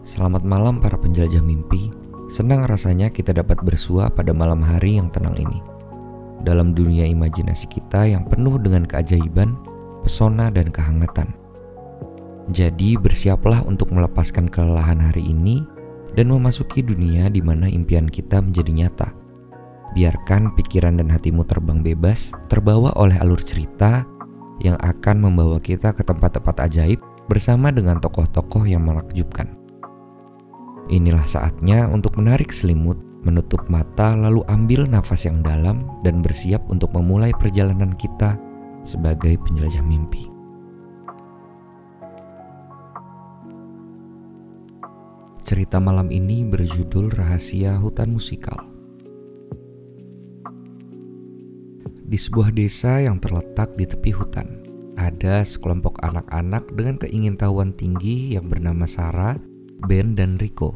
Selamat malam para penjelajah mimpi. Senang rasanya kita dapat bersua pada malam hari yang tenang ini. Dalam dunia imajinasi kita yang penuh dengan keajaiban, pesona dan kehangatan. Jadi bersiaplah untuk melepaskan kelelahan hari ini dan memasuki dunia di mana impian kita menjadi nyata. Biarkan pikiran dan hatimu terbang bebas, terbawa oleh alur cerita yang akan membawa kita ke tempat-tempat ajaib bersama dengan tokoh-tokoh yang menakjubkan. Inilah saatnya untuk menarik selimut, menutup mata, lalu ambil nafas yang dalam dan bersiap untuk memulai perjalanan kita sebagai penjelajah mimpi. Cerita malam ini berjudul Rahasia Hutan Musikal. Di sebuah desa yang terletak di tepi hutan, ada sekelompok anak-anak dengan keingintahuan tinggi yang bernama Sarah, Ben, dan Rico.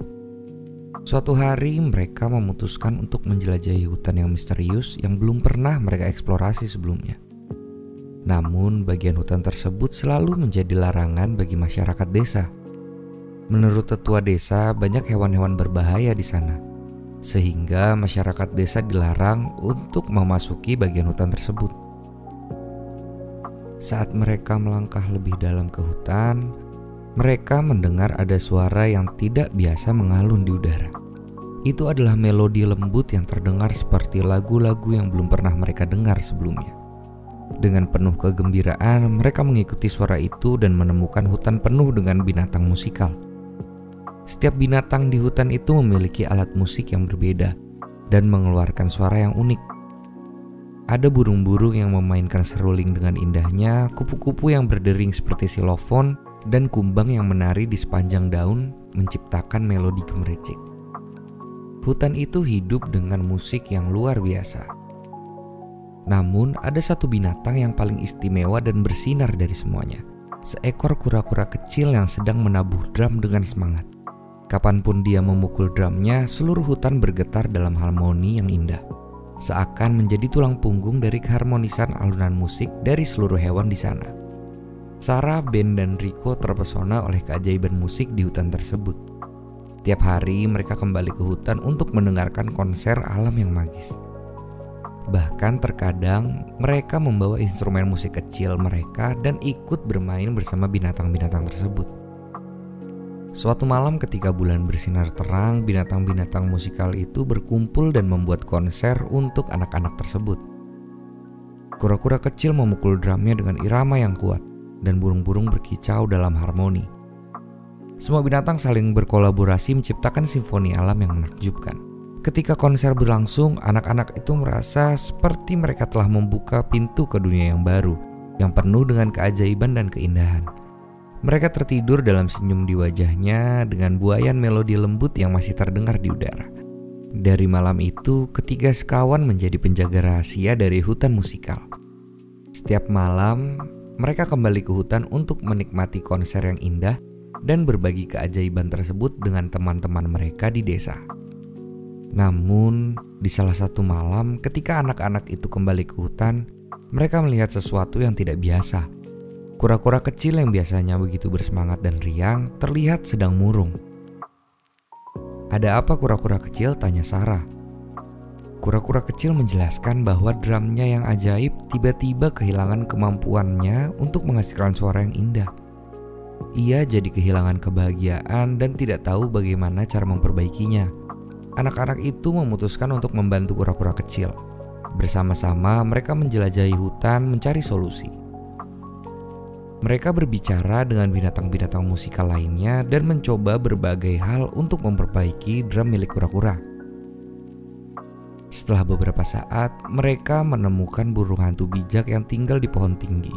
Suatu hari mereka memutuskan untuk menjelajahi hutan yang misterius yang belum pernah mereka eksplorasi sebelumnya. Namun bagian hutan tersebut selalu menjadi larangan bagi masyarakat desa. Menurut tetua desa, banyak hewan-hewan berbahaya di sana, sehingga masyarakat desa dilarang untuk memasuki bagian hutan tersebut. Saat mereka melangkah lebih dalam ke hutan, mereka mendengar ada suara yang tidak biasa mengalun di udara. Itu adalah melodi lembut yang terdengar seperti lagu-lagu yang belum pernah mereka dengar sebelumnya. Dengan penuh kegembiraan, mereka mengikuti suara itu dan menemukan hutan penuh dengan binatang musikal. Setiap binatang di hutan itu memiliki alat musik yang berbeda dan mengeluarkan suara yang unik. Ada burung-burung yang memainkan seruling dengan indahnya, kupu-kupu yang berdering seperti xilofon, dan kumbang yang menari di sepanjang daun menciptakan melodi gemericik. Hutan itu hidup dengan musik yang luar biasa. Namun ada satu binatang yang paling istimewa dan bersinar dari semuanya. Seekor kura-kura kecil yang sedang menabuh drum dengan semangat. Kapanpun dia memukul drumnya, seluruh hutan bergetar dalam harmoni yang indah. Seakan menjadi tulang punggung dari keharmonisan alunan musik dari seluruh hewan di sana. Sarah, Ben, dan Rico terpesona oleh keajaiban musik di hutan tersebut. Tiap hari mereka kembali ke hutan untuk mendengarkan konser alam yang magis. Bahkan terkadang mereka membawa instrumen musik kecil mereka dan ikut bermain bersama binatang-binatang tersebut. Suatu malam ketika bulan bersinar terang, binatang-binatang musikal itu berkumpul dan membuat konser untuk anak-anak tersebut. Kura-kura kecil memukul drumnya dengan irama yang kuat, dan burung-burung berkicau dalam harmoni. Semua binatang saling berkolaborasi menciptakan simfoni alam yang menakjubkan. Ketika konser berlangsung, anak-anak itu merasa seperti mereka telah membuka pintu ke dunia yang baru, yang penuh dengan keajaiban dan keindahan. Mereka tertidur dalam senyum di wajahnya dengan buaian melodi lembut yang masih terdengar di udara. Dari malam itu, ketiga sekawan menjadi penjaga rahasia dari hutan musikal. Setiap malam, mereka kembali ke hutan untuk menikmati konser yang indah dan berbagi keajaiban tersebut dengan teman-teman mereka di desa. Namun, di salah satu malam ketika anak-anak itu kembali ke hutan, mereka melihat sesuatu yang tidak biasa. Kura-kura kecil yang biasanya begitu bersemangat dan riang terlihat sedang murung. "Ada apa kura-kura kecil?" tanya Sarah. Kura-kura kecil menjelaskan bahwa drumnya yang ajaib tiba-tiba kehilangan kemampuannya untuk menghasilkan suara yang indah. Ia jadi kehilangan kebahagiaan dan tidak tahu bagaimana cara memperbaikinya. Anak-anak itu memutuskan untuk membantu kura-kura kecil. Bersama-sama mereka menjelajahi hutan mencari solusi. Mereka berbicara dengan binatang-binatang musikal lainnya dan mencoba berbagai hal untuk memperbaiki drum milik kura-kura. Setelah beberapa saat, mereka menemukan burung hantu bijak yang tinggal di pohon tinggi.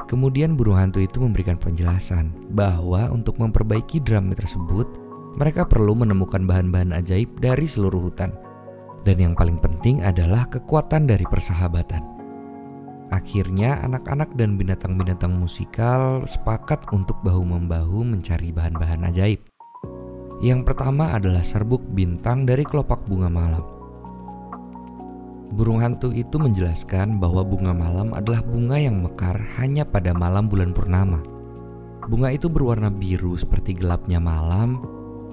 Kemudian burung hantu itu memberikan penjelasan bahwa untuk memperbaiki drum tersebut, mereka perlu menemukan bahan-bahan ajaib dari seluruh hutan. Dan yang paling penting adalah kekuatan dari persahabatan. Akhirnya anak-anak dan binatang-binatang musikal sepakat untuk bahu-membahu mencari bahan-bahan ajaib. Yang pertama adalah serbuk bintang dari kelopak bunga malam. Burung hantu itu menjelaskan bahwa bunga malam adalah bunga yang mekar hanya pada malam bulan purnama. Bunga itu berwarna biru seperti gelapnya malam,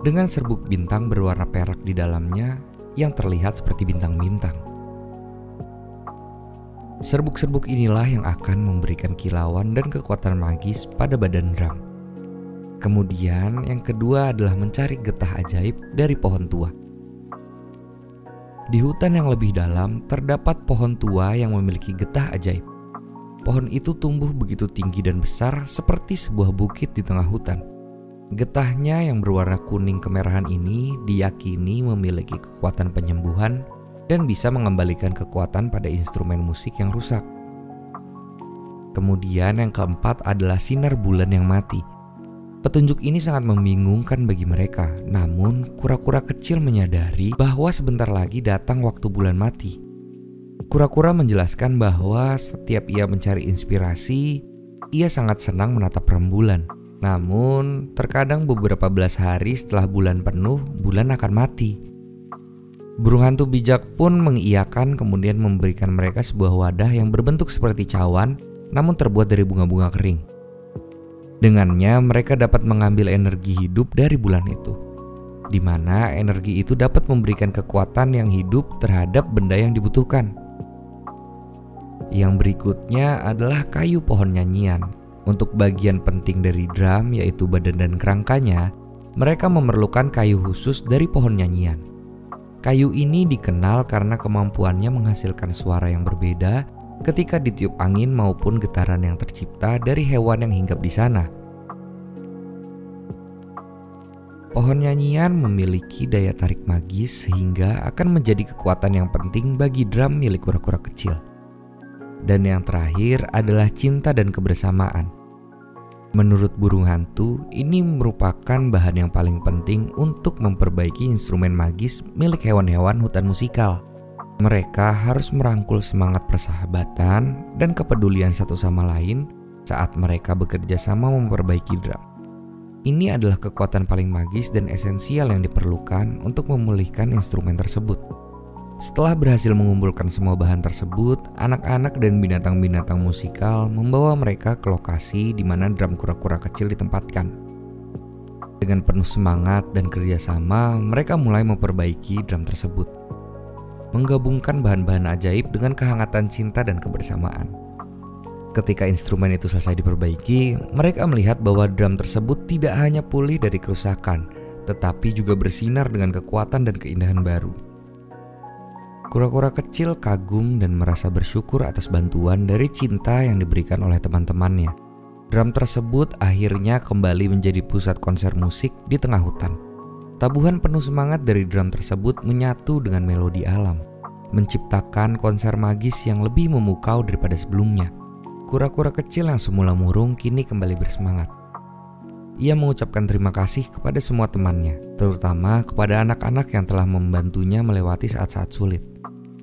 dengan serbuk bintang berwarna perak di dalamnya yang terlihat seperti bintang-bintang. Serbuk-serbuk inilah yang akan memberikan kilauan dan kekuatan magis pada badan drum. Kemudian yang kedua adalah mencari getah ajaib dari pohon tua. Di hutan yang lebih dalam terdapat pohon tua yang memiliki getah ajaib. Pohon itu tumbuh begitu tinggi dan besar seperti sebuah bukit di tengah hutan. Getahnya yang berwarna kuning kemerahan ini diyakini memiliki kekuatan penyembuhan dan bisa mengembalikan kekuatan pada instrumen musik yang rusak. Kemudian yang keempat adalah sinar bulan yang mati. Petunjuk ini sangat membingungkan bagi mereka, namun kura-kura kecil menyadari bahwa sebentar lagi datang waktu bulan mati. Kura-kura menjelaskan bahwa setiap ia mencari inspirasi, ia sangat senang menatap rembulan. Namun, terkadang beberapa belas hari setelah bulan penuh, bulan akan mati. Burung hantu bijak pun mengiyakan, kemudian memberikan mereka sebuah wadah yang berbentuk seperti cawan, namun terbuat dari bunga-bunga kering. Dengannya, mereka dapat mengambil energi hidup dari bulan itu, di mana energi itu dapat memberikan kekuatan yang hidup terhadap benda yang dibutuhkan. Yang berikutnya adalah kayu pohon nyanyian. Untuk bagian penting dari drum, yaitu badan dan kerangkanya, mereka memerlukan kayu khusus dari pohon nyanyian. Kayu ini dikenal karena kemampuannya menghasilkan suara yang berbeda ketika ditiup angin maupun getaran yang tercipta dari hewan yang hinggap di sana. Pohon nyanyian memiliki daya tarik magis sehingga akan menjadi kekuatan yang penting bagi drum milik kura-kura kecil. Dan yang terakhir adalah cinta dan kebersamaan. Menurut burung hantu, ini merupakan bahan yang paling penting untuk memperbaiki instrumen magis milik hewan-hewan hutan musikal. Mereka harus merangkul semangat persahabatan dan kepedulian satu sama lain saat mereka bekerja sama memperbaiki drum. Ini adalah kekuatan paling magis dan esensial yang diperlukan untuk memulihkan instrumen tersebut. Setelah berhasil mengumpulkan semua bahan tersebut, anak-anak dan binatang-binatang musikal membawa mereka ke lokasi di mana drum kura-kura kecil ditempatkan. Dengan penuh semangat dan kerjasama, mereka mulai memperbaiki drum tersebut, menggabungkan bahan-bahan ajaib dengan kehangatan cinta dan kebersamaan. Ketika instrumen itu selesai diperbaiki, mereka melihat bahwa drum tersebut tidak hanya pulih dari kerusakan, tetapi juga bersinar dengan kekuatan dan keindahan baru. Kura-kura kecil kagum dan merasa bersyukur atas bantuan dari cinta yang diberikan oleh teman-temannya. Drum tersebut akhirnya kembali menjadi pusat konser musik di tengah hutan. Tabuhan penuh semangat dari drum tersebut menyatu dengan melodi alam, menciptakan konser magis yang lebih memukau daripada sebelumnya. Kura-kura kecil yang semula murung kini kembali bersemangat. Ia mengucapkan terima kasih kepada semua temannya, terutama kepada anak-anak yang telah membantunya melewati saat-saat sulit.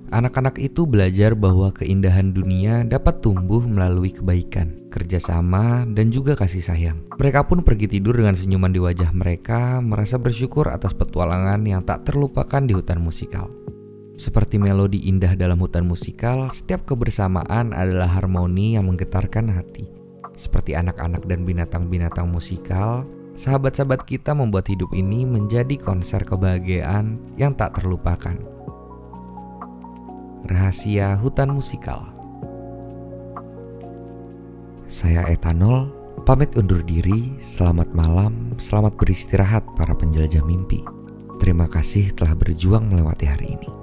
Anak-anak itu belajar bahwa keindahan dunia dapat tumbuh melalui kebaikan, kerjasama, dan juga kasih sayang. Mereka pun pergi tidur dengan senyuman di wajah mereka, merasa bersyukur atas petualangan yang tak terlupakan di hutan musikal. Seperti melodi indah dalam hutan musikal, setiap kebersamaan adalah harmoni yang menggetarkan hati. Seperti anak-anak dan binatang-binatang musikal, sahabat-sahabat kita membuat hidup ini menjadi konser kebahagiaan yang tak terlupakan. Rahasia Hutan Musikal. Saya Ethanol, pamit undur diri. Selamat malam, selamat beristirahat para penjelajah mimpi. Terima kasih telah berjuang melewati hari ini.